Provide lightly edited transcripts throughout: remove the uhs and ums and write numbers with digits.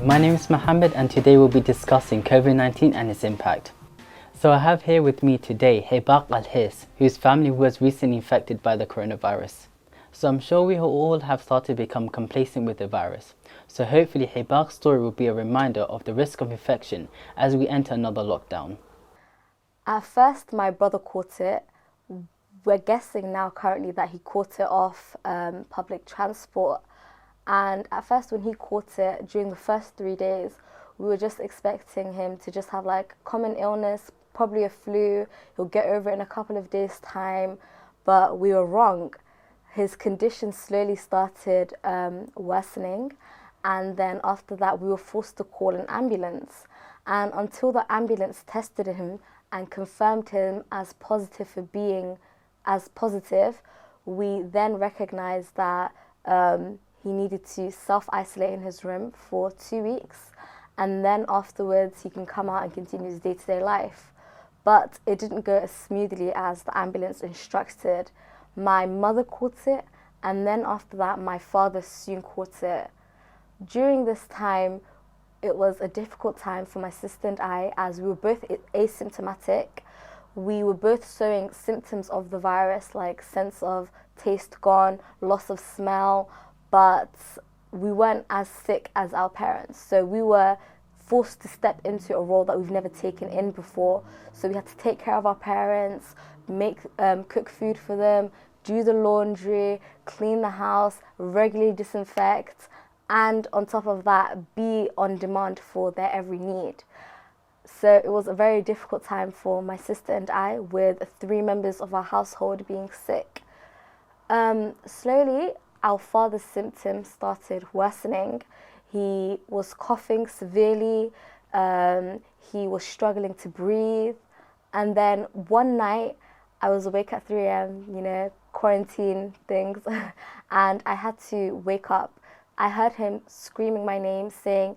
my name is Mohammed and today we'll be discussing COVID-19 and its impact. So I have here with me today Hibaq Al-His, whose family was recently infected by the coronavirus. So I'm sure we all have started to become complacent with the virus. So hopefully Hibaq's story will be a reminder of the risk of infection as we enter another lockdown. At first, my brother caught it. We're guessing now currently that he caught it off public transport. And at first, when he caught it, during the first 3 days, we were just expecting him to just have like common illness, probably a flu. He'll get over it in a couple of days' time. But we were wrong. His condition slowly started worsening. And then after that, we were forced to call an ambulance. And until the ambulance tested him and confirmed him as positive for being as positive, we then recognized that he needed to self-isolate in his room for 2 weeks. And then afterwards, he can come out and continue his day-to-day life. But it didn't go as smoothly as the ambulance instructed. My mother caught it, and then after that, my father soon caught it. During this time, it was a difficult time for my sister and I, as we were both asymptomatic. We were both showing symptoms of the virus, like sense of taste gone, loss of smell, but we weren't as sick as our parents. So we were forced to step into a role that we've never taken in before. So we had to take care of our parents, cook food for them, do the laundry, clean the house, regularly disinfect, and on top of that, be on demand for their every need. So it was a very difficult time for my sister and I, with 3 members of our household being sick. Slowly, our father's symptoms started worsening. He was coughing severely, he was struggling to breathe. And then one night, I was awake at 3 a.m., quarantine things, and I had to wake up. I heard him screaming my name, saying,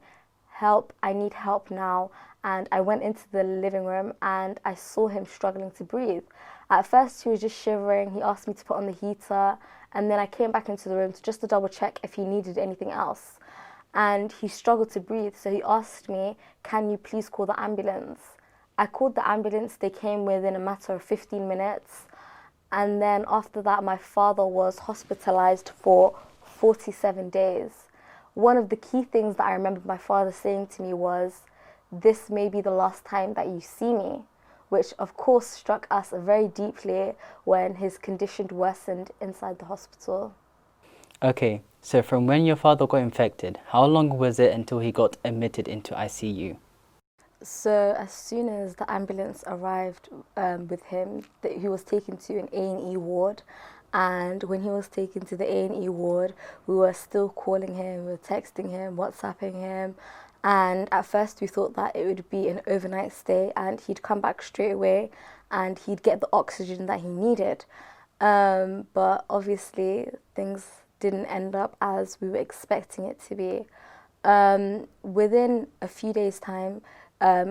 "Help, I need help now." And I went into the living room and I saw him struggling to breathe. At first, he was just shivering. He asked me to put on the heater. And then I came back into the room just to double check if he needed anything else. And he struggled to breathe. So he asked me, "Can you please call the ambulance?" I called the ambulance. They came within a matter of 15 minutes. And then after that, my father was hospitalized for 47 days. One of the key things that I remember my father saying to me was, "This may be the last time that you see me," which of course struck us very deeply when his condition worsened inside the hospital. Okay, so from when your father got infected, how long was it until he got admitted into ICU? So as soon as the ambulance arrived with him, he was taken to an A&E ward. And when he was taken to the A&E ward, we were still calling him, we were texting him, WhatsApping him. And at first we thought that it would be an overnight stay and he'd come back straight away and he'd get the oxygen that he needed. But obviously things didn't end up as we were expecting it to be. Within a few days' time,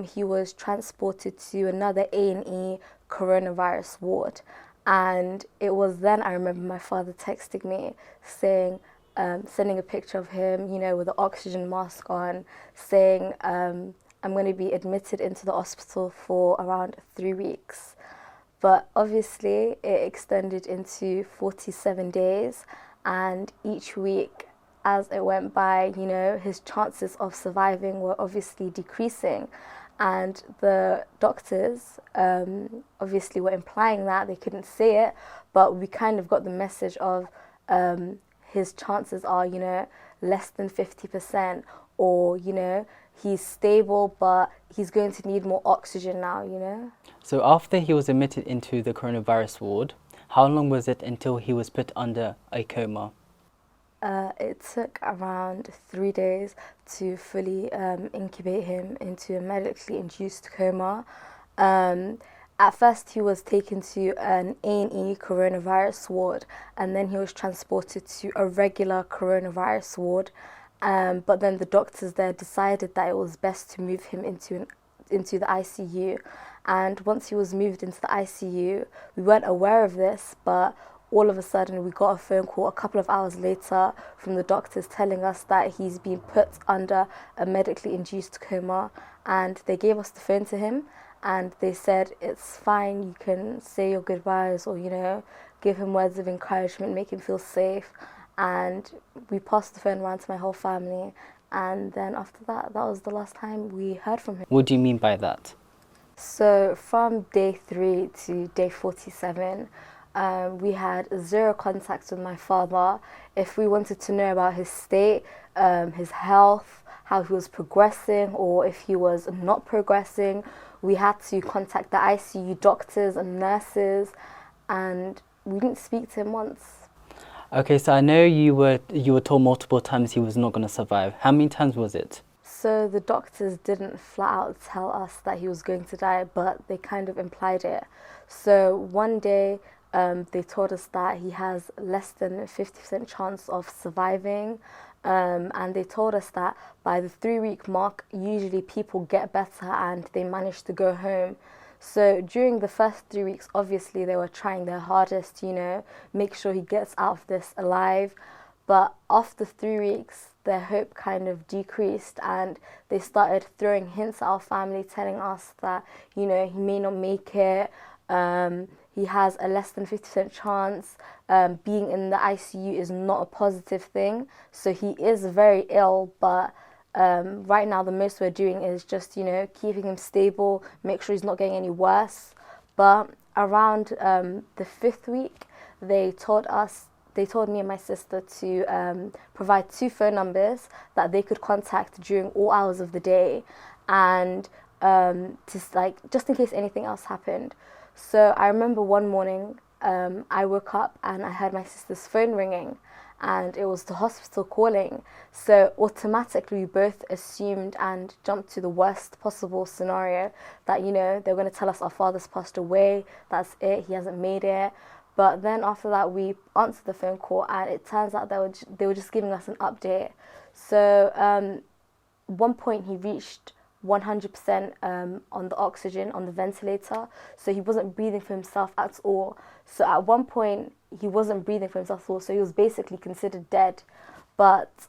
he was transported to another A&E coronavirus ward. And it was then I remember my father texting me saying, sending a picture of him, with the oxygen mask on, saying, "I'm going to be admitted into the hospital for around 3 weeks." But obviously it extended into 47 days. And each week as it went by, his chances of surviving were obviously decreasing. And the doctors obviously were implying that. They couldn't say it, but we kind of got the message of his chances are, less than 50%, or, he's stable, but he's going to need more oxygen now, So after he was admitted into the coronavirus ward, how long was it until he was put under a coma? It took around 3 days to fully incubate him into a medically-induced coma. At first, he was taken to an A&E coronavirus ward, and then he was transported to a regular coronavirus ward. But then the doctors there decided that it was best to move him into the ICU. And once he was moved into the ICU, we weren't aware of this, but all of a sudden we got a phone call a couple of hours later from the doctors telling us that he's been put under a medically induced coma, and they gave us the phone to him and they said it's fine, you can say your goodbyes, or give him words of encouragement, make him feel safe. And we passed the phone around to my whole family, and then after that was the last time we heard from him. What do you mean by that? So from day 3 to day 47, we had 0 contact with my father. If we wanted to know about his state, his health, how he was progressing, or if he was not progressing, we had to contact the ICU doctors and nurses, and we didn't speak to him once. Okay, so I know you were told multiple times he was not going to survive. How many times was it? So the doctors didn't flat out tell us that he was going to die, but they kind of implied it. So one day they told us that he has less than 50% chance of surviving, and they told us that by the 3-week mark, usually people get better and they manage to go home. So during the first 3 weeks, obviously they were trying their hardest, make sure he gets out of this alive. But after 3 weeks, their hope kind of decreased, and they started throwing hints at our family, telling us that, he may not make it. He has a less than 50% chance. Being in the ICU is not a positive thing. So he is very ill, but right now the most we're doing is just, keeping him stable, make sure he's not getting any worse. But around the 5th week, they told me and my sister to provide 2 phone numbers that they could contact during all hours of the day, and just in case anything else happened. So I remember one morning I woke up and I heard my sister's phone ringing, and it was the hospital calling. So automatically we both assumed and jumped to the worst possible scenario, that they're going to tell us our father's passed away, that's it, he hasn't made it. But then after that, we answered the phone call, and it turns out they were just giving us an update. So at one point he reached 100% on the oxygen, on the ventilator. So he wasn't breathing for himself at all. So at one point he wasn't breathing for himself at all. So he was basically considered dead. But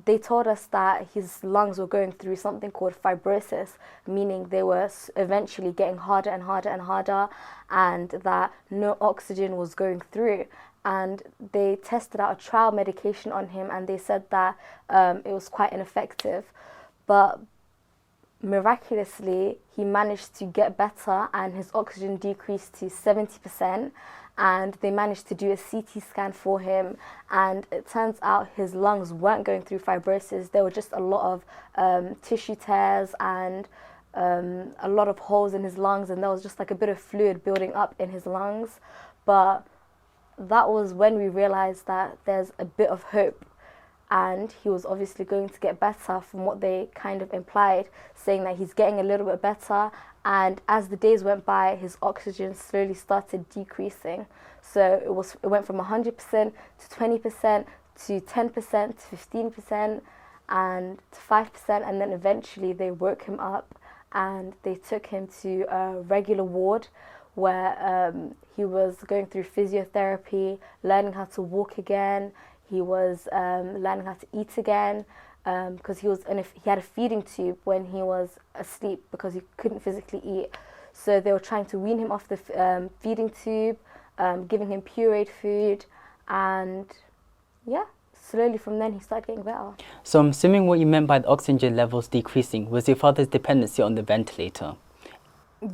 they told us that his lungs were going through something called fibrosis, meaning they were eventually getting harder and harder and harder, and that no oxygen was going through. And they tested out a trial medication on him, and they said that it was quite ineffective. But miraculously, he managed to get better, and his oxygen decreased to 70%. And they managed to do a CT scan for him, and it turns out his lungs weren't going through fibrosis. There were just a lot of tissue tears and a lot of holes in his lungs, and there was just like a bit of fluid building up in his lungs. But that was when we realized that there's a bit of hope, and he was obviously going to get better from what they kind of implied, saying that he's getting a little bit better. And as the days went by, his oxygen slowly started decreasing. So it went from 100% to 20% to 10% to 15% and to 5%, and then eventually they woke him up and they took him to a regular ward where he was going through physiotherapy, learning how to walk again. He was learning how to eat again, because he had a feeding tube when he was asleep because he couldn't physically eat. So they were trying to wean him off the feeding tube, giving him pureed food, and slowly from then he started getting better. So I'm assuming what you meant by the oxygen levels decreasing was your father's dependency on the ventilator.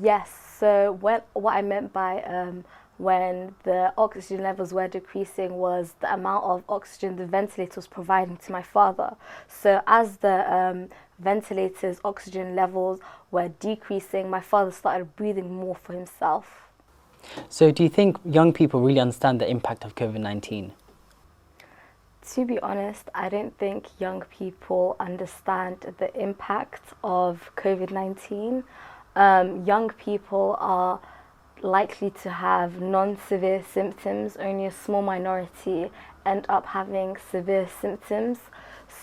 Yes, so what I meant by when the oxygen levels were decreasing was the amount of oxygen the ventilator was providing to my father. So as the ventilator's oxygen levels were decreasing, my father started breathing more for himself. So do you think young people really understand the impact of COVID-19? To be honest, I don't think young people understand the impact of COVID-19. Young people are likely to have non-severe symptoms. Only a small minority end up having severe symptoms.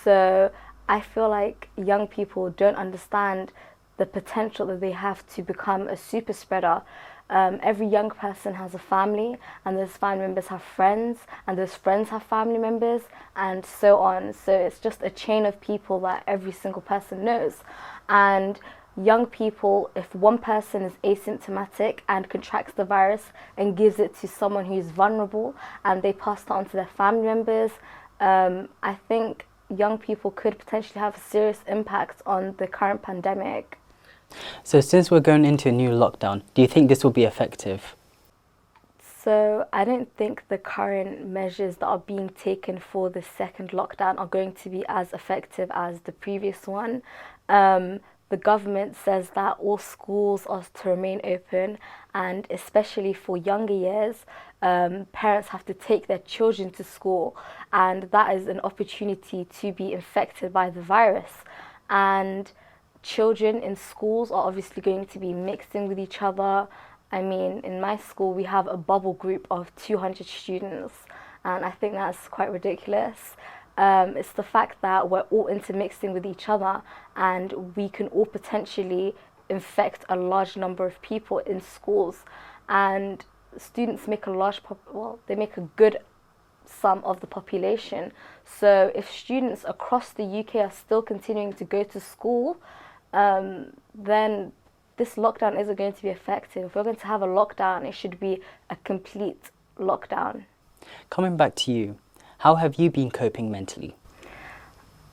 So I feel like young people don't understand the potential that they have to become a super spreader. Every young person has a family, and those family members have friends, and those friends have family members, and so on. So it's just a chain of people that every single person knows. And young people, if one person is asymptomatic and contracts the virus and gives it to someone who's vulnerable and they pass it on to their family members, I think young people could potentially have a serious impact on the current pandemic. So since we're going into a new lockdown, do you think this will be effective? So I don't think the current measures that are being taken for the second lockdown are going to be as effective as the previous one. The government says that all schools are to remain open, and especially for younger years, parents have to take their children to school, and that is an opportunity to be infected by the virus. And children in schools are obviously going to be mixing with each other. I mean, in my school, we have a bubble group of 200 students, and I think that's quite ridiculous. It's the fact that we're all intermixing with each other, and we can all potentially infect a large number of people in schools. And students make they make a good sum of the population. So if students across the UK are still continuing to go to school, then this lockdown isn't going to be effective. If we're going to have a lockdown, it should be a complete lockdown. Coming back to you, how have you been coping mentally?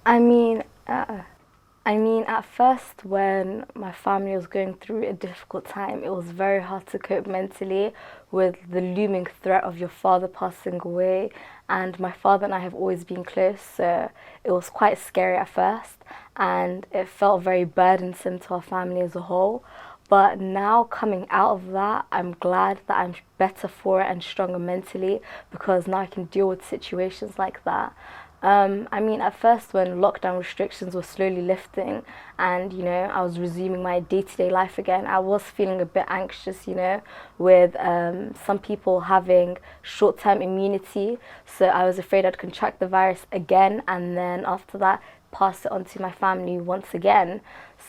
I mean, at first when my family was going through a difficult time, it was very hard to cope mentally with the looming threat of your father passing away. And my father and I have always been close, so it was quite scary at first, and it felt very burdensome to our family as a whole. But now coming out of that, I'm glad that I'm better for it and stronger mentally, because now I can deal with situations like that. At first when lockdown restrictions were slowly lifting and, I was resuming my day-to-day life again, I was feeling a bit anxious, with some people having short-term immunity. So I was afraid I'd contract the virus again, and then after that, pass it on to my family once again.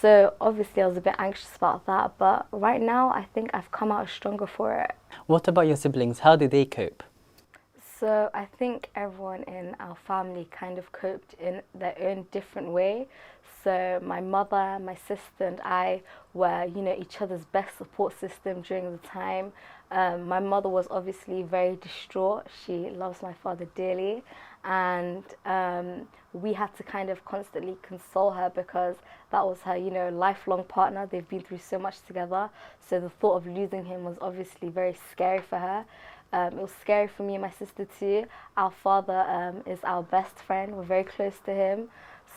So obviously I was a bit anxious about that, but right now I think I've come out stronger for it. What about your siblings? How do they cope? So I think everyone in our family kind of coped in their own different way. So my mother, my sister and I were, each other's best support system during the time. My mother was obviously very distraught. She loves my father dearly. And we had to kind of constantly console her, because that was her, lifelong partner. They've been through so much together. So the thought of losing him was obviously very scary for her. It was scary for me and my sister too. Our father is our best friend. We're very close to him.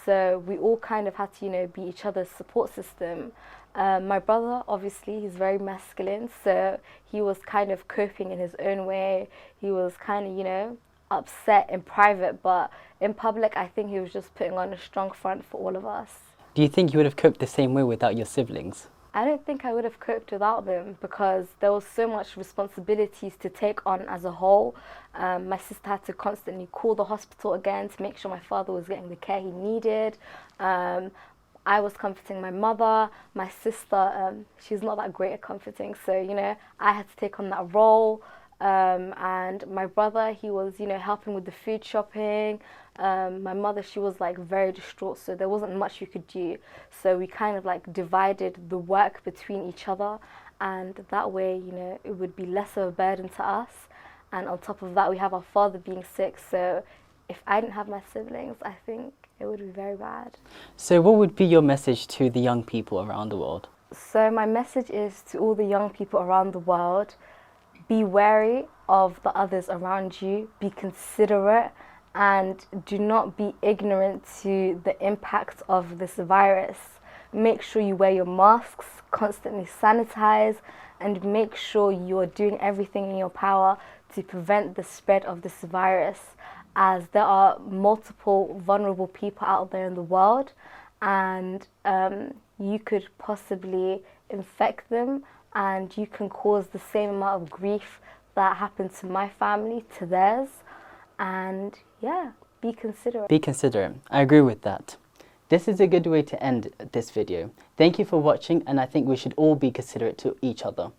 So we all kind of had to, be each other's support system. My brother, obviously, he's very masculine. So he was kind of coping in his own way. He was kind of, upset in private, but in public, I think he was just putting on a strong front for all of us. Do you think you would have coped the same way without your siblings? I don't think I would have coped without them, because there was so much responsibilities to take on as a whole. My sister had to constantly call the hospital again to make sure my father was getting the care he needed. I was comforting my mother. My sister, she's not that great at comforting, so, I had to take on that role. And my brother, he was, helping with the food shopping. My mother, she was very distraught, so there wasn't much we could do. So we kind of divided the work between each other, and that way, it would be less of a burden to us. And on top of that, we have our father being sick, so if I didn't have my siblings, I think it would be very bad. So what would be your message to the young people around the world? So my message is to all the young people around the world: be wary of the others around you, be considerate, and do not be ignorant to the impact of this virus. Make sure you wear your masks, constantly sanitize, and make sure you are doing everything in your power to prevent the spread of this virus, as there are multiple vulnerable people out there in the world, and you could possibly infect them, and you can cause the same amount of grief that happened to my family to theirs. And yeah, be considerate. Be considerate. I agree with that. This is a good way to end this video. Thank you for watching, and I think we should all be considerate to each other.